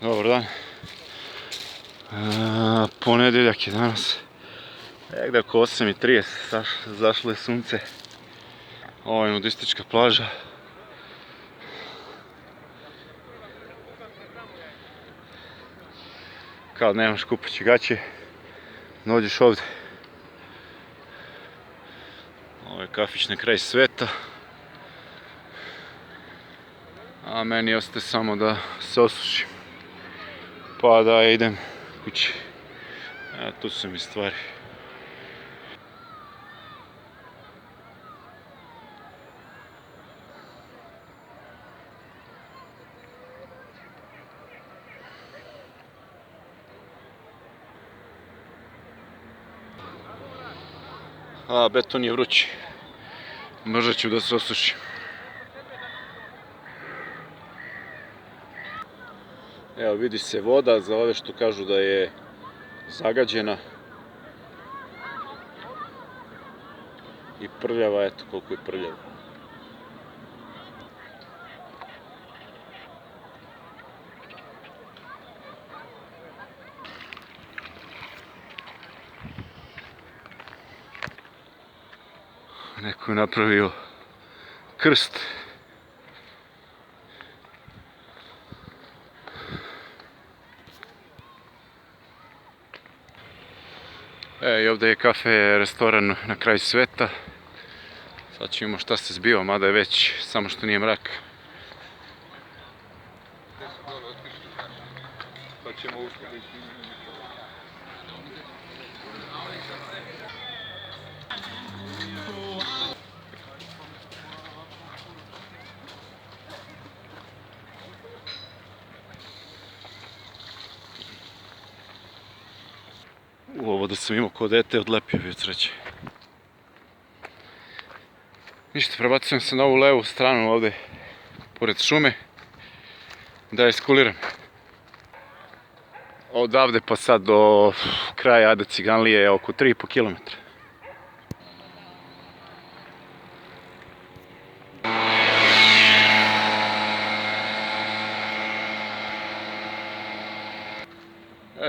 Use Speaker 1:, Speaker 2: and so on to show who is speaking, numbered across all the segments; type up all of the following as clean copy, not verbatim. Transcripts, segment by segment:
Speaker 1: Dobar dan. Ponedjeljak je danas. Negdje oko 8:30 zašlo je sunce. Ovo je nudistička plaža. Kad nemaš kupaće gaće, dođeš ovdje. Ovo je kafić na kraj sveta. A meni ostaje samo da se osušim. Pa da idem kući. Tu su mi stvari. Beton je vrući. Možda ću da se osušim. Evo vidi se voda, za ove što kažu da je zagađena. I prljava, eto koliko je prljava. Neko je napravio krst. I ovdje je kafe, restoran na kraju sveta. Sad ćemo vidjeti šta se zbiva, mada je već, samo što nije mrak. Ovo da sam imao ko dete, odlepio bi od sreće. Ništa, prebacujem se na ovu levu stranu ovdje, pored šume, da iskuliram. Odavde pa sad do kraja Ade Ciganlije je oko 3,5 km.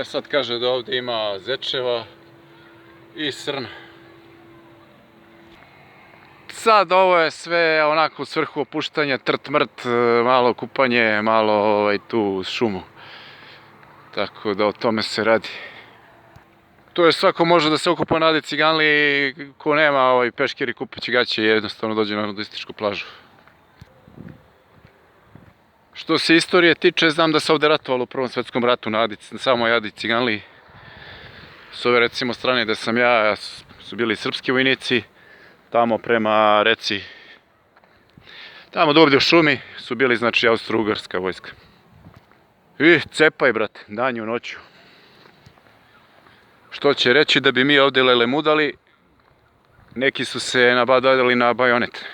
Speaker 1: Sad kaže da ovdje ima zečeva i srna. Sad ovo je sve onako u svrhu opuštanja, trt-mrt, malo kupanje, malo tu šumu. Tako da o tome se radi. To je svako može da se okupa na Adi Ciganliji, ko nema peškir i kupaće gaće jednostavno dođe na nudističku plažu. Što se istorije tiče, znam da se ovdje ratovalo u Prvom svjetskom ratu na samoj Adi Ciganliji. S ove recimo strane gdje sam ja su bili srpski vojnici, tamo prema reci, tamo dovdje u šumi su bili znači austro-ugarska vojska. I cepaj brate, danju noću. Što će reći da bi mi ovdje lelemudali, neki su se nabadali na bajonet.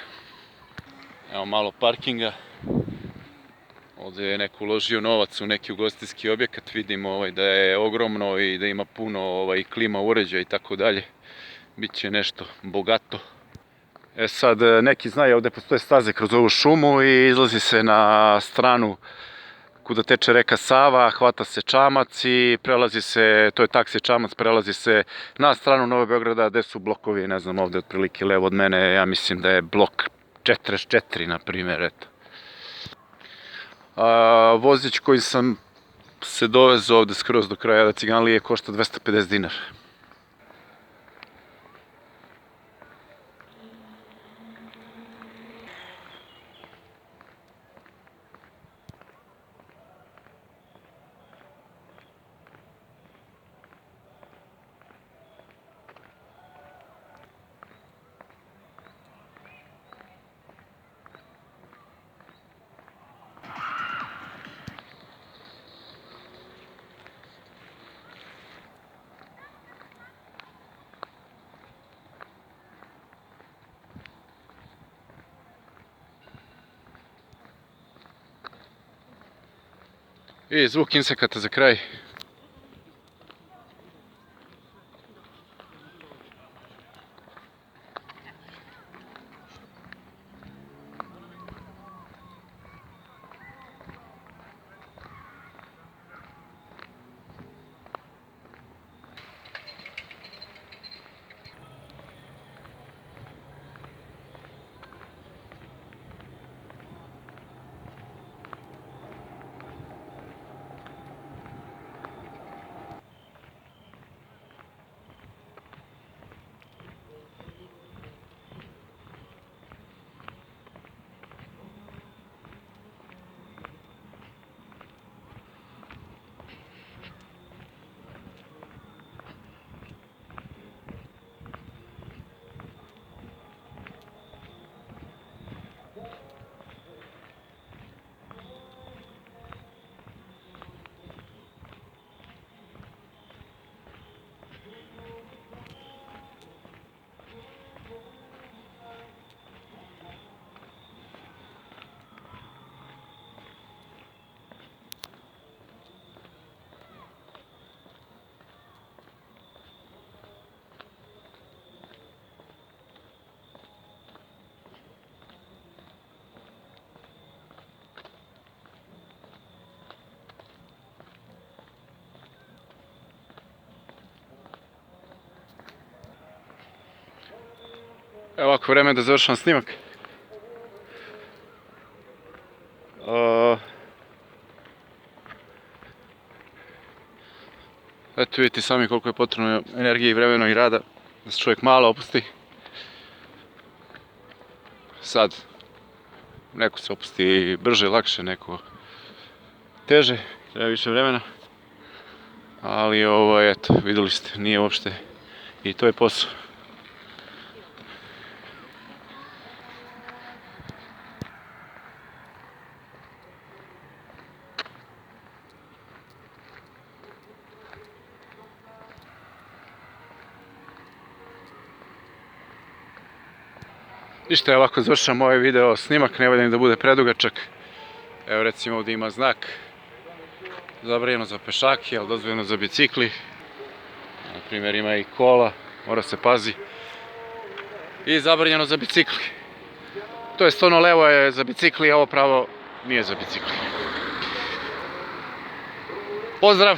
Speaker 1: Evo malo parkinga. Ovdje je neko uložio novac u neki ugostiteljski objekat, vidimo da je ogromno i da ima puno klima uređaja i tako dalje. Biće nešto bogato. Sad neki znaju ovdje postoje staze kroz ovu šumu i izlazi se na stranu kuda teče reka Sava, hvata se čamac i prelazi se, to je taksi čamac, prelazi se na stranu Novog Beograda gdje su blokovi, ne znam ovdje otprilike levo od mene, ja mislim da je blok 44 na primjer, eto. Vozić koji sam se dovezao ovdje skroz do kraja Ade Ciganlije košta 250 dinara. I zvuk insekata za kraj. Evo ovako vreme da završam snimak. Eto vidite sami koliko je potrebno energije i vremena i rada da se čovjek malo opusti. Sad, neko se opusti brže, lakše, neko teže, treba više vremena. Ali eto, vidjeli ste, nije uopšte i to je posao. Ništa, ovako završam ovaj video snimak, ne volim da bude predugačak. Evo recimo ovdje ima znak zabranjeno za pešake, ali dozvoljeno za bicikli. Na primjer ima i kola, mora se pazi. I zabranjeno za bicikli. To jest ono levo je za bicikli, a ovo pravo nije za bicikli. Pozdrav!